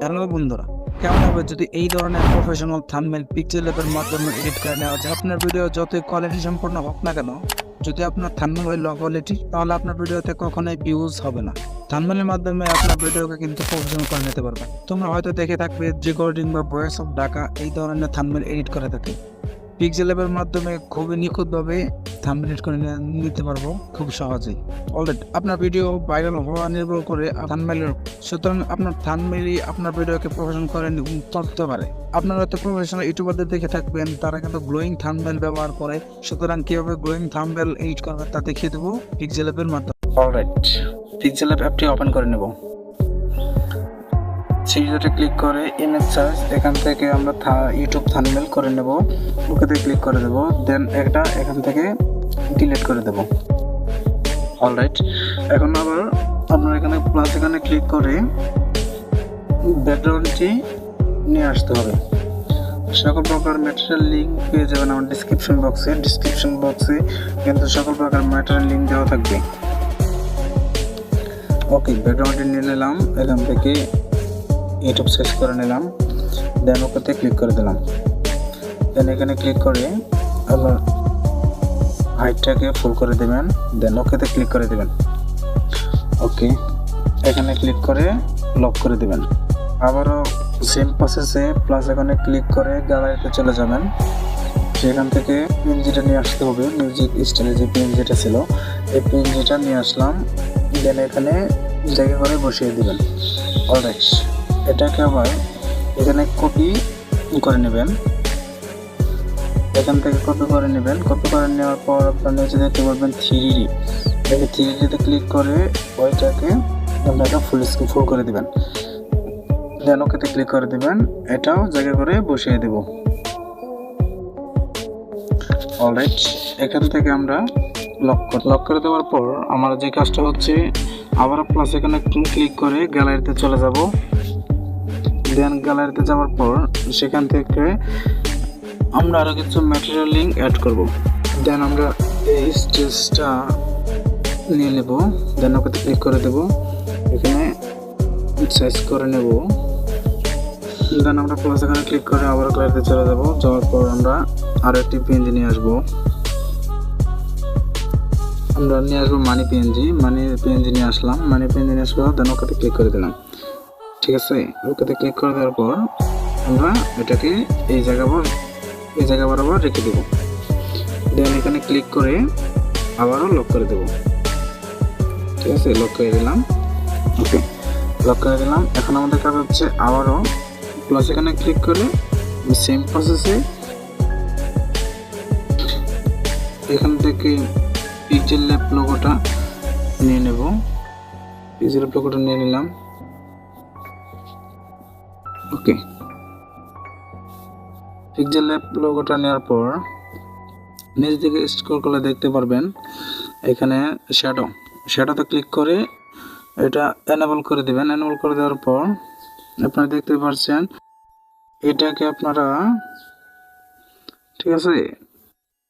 Hello বন্ধুরা, কেমন হবে যদি এই ধরনের প্রফেশনাল থাম্বনেল পিক্সেল ল্যাবের মাধ্যমে এডিট করে নেওয়া যায়? আপনার ভিডিও যতই কোয়ালিটি সম্পন্ন হোক না কেন, যদি আপনার থাম্বনেল হয় লো কোয়ালিটি, তাহলে আপনার ভিডিওতে কখনোই ভিউজ হবে না। থাম্বনেলের মাধ্যমে আপনার ভিডিওকে কিন্তু প্রফেশনাল করে নিতে পারবেন। তোমরা হয়তো দেখে থাকবে রেকর্ডিং বা ভয়েস অফ ডাকা এই ধরনের থাম্বনেল এডিট করে থাকে। পিক্সেল ল্যাবের মাধ্যমে খুবই নিখুঁতভাবে থাম্বনেল এডিট করে নিতে পারবো খুব সহজেই। অলরেডি আপনার ভিডিও ভাইরাল হওয়া নির্ভর করে থাম্বনেলের, সুতরাং আপনার থাম্বনেলই আপনার ভিডিওকে প্রফেশনাল করে তুলতে পারে। আপনারা হয়তো প্রফেশনাল ইউটিউবারদের দেখে থাকবেন, তারা কিন্তু গ্লোয়িং থাম্বনেল ব্যবহার করে। সুতরাং কিভাবে গ্লোয়িং থাম্বনেল এডিট করবে তা দেখিয়ে দেবো পিক্সেল ল্যাবের মাধ্যমে। অলরাইট, পিক্সেল ল্যাব অ্যাপটি ওপেন করে নেব। সিরিজে ক্লিক করে ইমেজ সার্চ, এখান থেকে আমরা ইউটিউব থাম্বনেল করে নেব। ওকেতে ক্লিক করে দেব, দেন এখান থেকে ডিলিট করে দেব। অলরাইট, এখন আবার আপনার এখানে প্লাস এখানে ক্লিক করে ব্যাকগ্রাউন্ডটি নিয়ে আসতে হবে। সকল প্রকার ম্যাটেরিয়াল লিঙ্ক পেয়ে যাবেন আমার ডিসক্রিপশন বক্সে কিন্তু সকল প্রকার ম্যাটেরিয়াল লিঙ্ক দেওয়া থাকবে। ওকে, ব্যাকগ্রাউন্ডটি নিয়ে নিলাম, এখান থেকে ইউটিউব সার্চ করে নিলাম, দেন ওকেতে ক্লিক করে দিলাম। দেন এখানে ক্লিক করে আবার হাইটটাকে ফুল করে দেবেন, দেন ওকেতে ক্লিক করে দেবেন। ওকে, এখানে ক্লিক করে লক করে দেবেন। আবারও সেম প্রসেসে প্লাস এখানে ক্লিক করে গ্যালারিতে চলে যাবেন। সেখান থেকে পিএনজিটা নিয়ে আসতে হবে, মিউজিক স্টাইলে যে পিএনজিটা ছিল এই পিএনজিটা নিয়ে আসলাম। দেন এখানে জায়গা করে বসিয়ে দেবেন। অলরাইট, এটাকে আবার এখানে কপি করে নেবেন। এখান থেকে কপি করে নেবেন। কপি করে নেওয়ার পর আপনার নিচে দেখতে পারবেন 3D, দেখে 3Dতে ক্লিক করে ওইটাকে আপনাকে ফুল করে দেবেন। দেন ওকেতে ক্লিক করে দেবেন, এটাও জায়গা করে বসিয়ে দেব। অলরাইট, এখান থেকে আমরা লক করে দেওয়ার পর আমার যে কাজটা হচ্ছে, আবার প্লাস এখানে ক্লিক করে গ্যালারিতে চলে যাব। দেন গ্যালারিতে যাওয়ার পর সেখান থেকে আমরা আরও কিছু ম্যাটেরিয়াল লিঙ্ক অ্যাড করব। দেন আমরা এই স্টেজটা নিয়ে নেব, দেন ওকে ক্লিক করে দেব, এখানে সাইজ করে নেব। দেন আমরা প্লাস এখানে ক্লিক করে আবার গ্যালারিতে চলে যাব। যাওয়ার পর আমরা আরও একটি পিএনজি নিয়ে আসবো। আমরা নিয়ে আসবো মানি পিএনজি নিয়ে আসলাম। মানি পিএনজি নিয়ে আসবো, দেন ওকে ক্লিক করে দিলাম। ঠিক আছে, ওকেতে ক্লিক করে দেওয়ার পর আমরা এটাকে এই জায়গা বরাবর রেখে দেব। দেন এখানে ক্লিক করে আবারও লক করে দেব। ঠিক আছে, লক করে দিলাম। ওকে, লক করে দিলাম। এখন আমাদের কাজ হচ্ছে আবারও প্লাস এখানে ক্লিক করে সেম প্রসেসে এখান থেকে পিক্সেল ল্যাব লোগোটা নিয়ে নেব। পিক্সেল ল্যাব লোগোটা নিয়ে নিলাম। ওকে, পিক্সেল ল্যাব লোগোটা নেওয়ার পর নিচ দিকে স্ক্রল করলে দেখতে পারবেন এখানে শ্যাডোতে ক্লিক করে এটা এনেবল করে দেবেন। এনেবল করে দেওয়ার পর আপনারা দেখতে পাচ্ছেন এটাকে আপনারা, ঠিক আছে,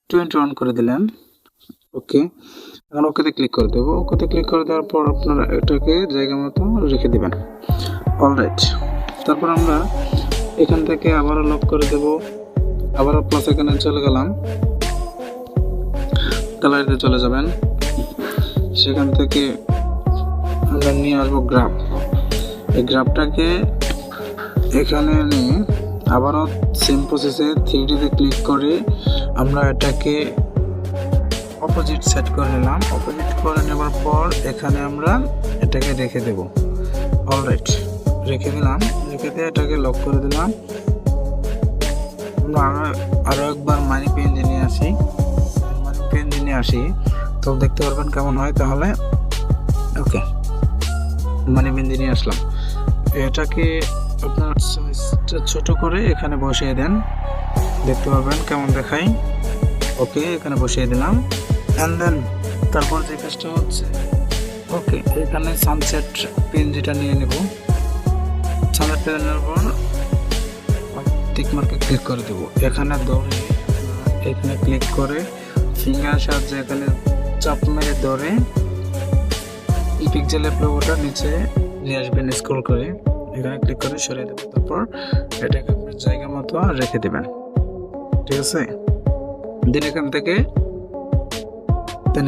21 করে দিলেন। ওকে, এখন ওকেতে ক্লিক করে দেবো। ওকেতে ক্লিক করে দেওয়ার পর আপনারা এটাকে জায়গা মতো রেখে দেবেন। অলরাইট, তারপর আমরা এখান থেকে আবারও লক করে দেব। আবারও প্লাস এখানে চলে গেলাম, গ্যালারিতে চলে যাবেন। সেখান থেকে আমরা নিয়ে আসবো গ্রাফ। এই গ্রাফটাকে এখানে নিয়ে আবারও সেম প্রসেসে 3Dতে ক্লিক করে আমরা এটাকে অপোজিট সেট করে নিলাম। অপোজিট করে নেওয়ার পর এখানে আমরা এটাকে রেখে দেব। অলরাইট, রেখে দিলাম। রেখে দিয়ে এটাকে লক করে দিলাম। আমরা আরও একবার মানি পিএনজি নিয়ে আসি, তো দেখতে পারবেন কেমন হয়। তাহলে ওকে, মানি পিএনজি নিয়ে আসলাম। এটাকে আপনার সাইজটা ছোট করে এখানে বসিয়ে দেন, দেখতে পারবেন কেমন দেখায়। ওকে, এখানে বসিয়ে দিলাম। অ্যান্ড দেন তারপর যে কাজটা হচ্ছে, ওকে, এখানে সানসেট পিএনজিটা নিয়ে নেব। সানসেট পেয়ে নেওয়ার পর টিক মার্কে ক্লিক করে দেবো। এখানে ধরে এখানে ক্লিক করে ফিঙ্গার সাহায্যে এখানে চাপ মেরে ধরে পিক্সেল ল্যাব লোগোটা নিচে নিয়ে আসবেন স্ক্রল করে। এখানে ক্লিক করে সরিয়ে দেবেন। তারপর এটাকে আপনার জায়গা মতো রেখে দেবেন, ঠিক আছে। দেন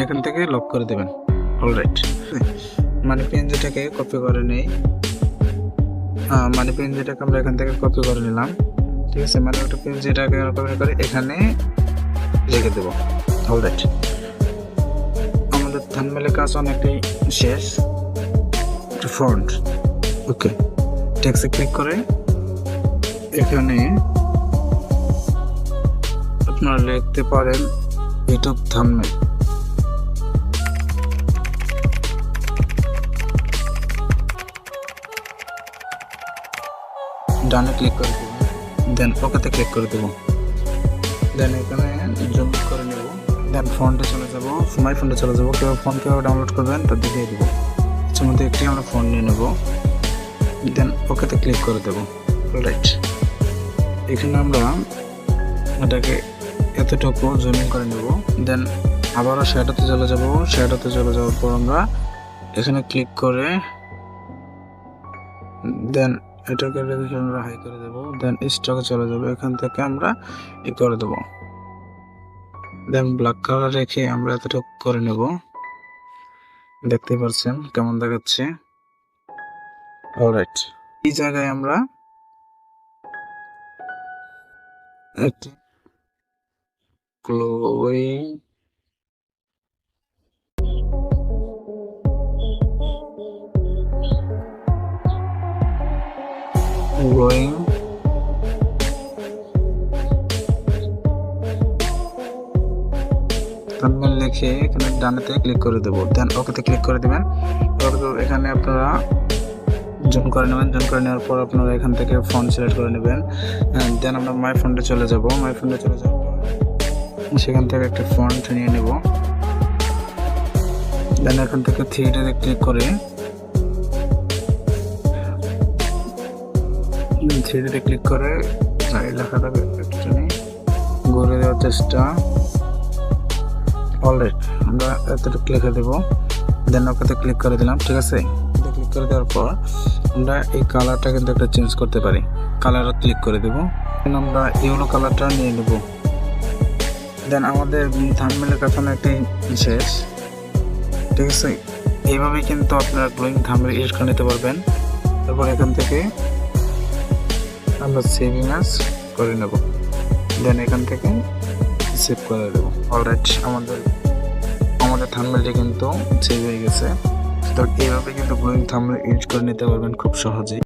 এখান থেকে লক করে দেবেন। অলরাইট, মানে পিএনজিটাকে কপি করে নেই, মানে পিএনজিটাকে আমরা এখান থেকে কপি করে নিলাম, ঠিক আছে। মানে ওটা পিএনজিটাকে কপি করে এখানে রেখে দেবো। অলরাইট, আমাদের থাম্বনেলের কাজ অনেকটাই শেষ। ফন্ট, ওকে, টেক্সটে ক্লিক করে এখানে আপনারা লিখতে পারেন ইউটিউব থাম্বনেল। ডানে ক্লিক করে দেবো, দেন ওকেতে ক্লিক করে দেবো। দেন এখানে জুম করে নেব, দেন ফন্টে চলে যাব, মাই ফন্টে চলে যাবো। কেউ ফোন কীভাবে ডাউনলোড করবেন তা দেখিয়ে দেবো। এর মধ্যে একটি আমরা ফোন নিয়ে নেব, দেন ওকেতে ক্লিক করে দেবো। রাইট, এখানে আমরা এটাকে এতটুকু জুমিং করে নেব। দেন আবারও শ্যাডোতে চলে যাব। শ্যাডোতে চলে যাওয়ার পর আমরা এখানে ক্লিক করে দেন এটাকে আমরা হাই করে দেবো। দেন স্টকে চলে যাবো, এখান থেকে আমরা করে দেবো। দেন ব্ল্যাক কালার রেখে আমরা এতটুকু করে নেব। দেখতে পাচ্ছেন কেমন দেখাচ্ছে। অলরাইট, এই জায়গায় আমরা একটি গ্লোয়িং থাম্বনেল লিখে এখানে ডানেতে ক্লিক করে দেবো। দেন ওকেতে ক্লিক করে দেবেন। এখানে আপনারা জুম করে নেবেন। জুম করে নেওয়ার পর আপনারা এখান থেকে ফন্ট সিলেক্ট করে নেবেন। দেন আমরা মাই ফন্টে চলে যাব। মাই ফন্টে চলে যাওয়ার পর সেখান থেকে একটা ফন্ট নিয়ে নেব। দেন এখান থেকে থ্রিডিতে ক্লিক করে এই লেখাটাকে একটুখানি ঘুরে দেওয়ার চেষ্টা। অলরাইট, আমরা এতটুকু লিখে দেবো। দেন ওকেতে ক্লিক করে দিলাম, ঠিক আছে। ক্লিক করে দেওয়ার পর আমরা এই কালারটা কিন্তু একটা চেঞ্জ করতে পারি। কালারও ক্লিক করে দেবো। আমরা ইয়েলো কালারটা নিয়ে নেব। দেন আমাদের থাম্বনেলের কাছে একটি শেষ, ঠিক আছে। এইভাবে কিন্তু আপনারা গ্লোয়িং থাম্বনেল ইউজ করে নিতে পারবেন। তারপর এখান থেকে আমরা সেভ ইমেজ করে নেব। দেন এখান থেকে সেভ করে দেবো। অলরাইট, আমাদের থাম্বনেলটি কিন্তু সেভ হয়ে গেছে। তো এইভাবে কিন্তু গ্লোয়িং থাম্বনেল ইউজ করে নিতে পারবেন খুব সহজেই।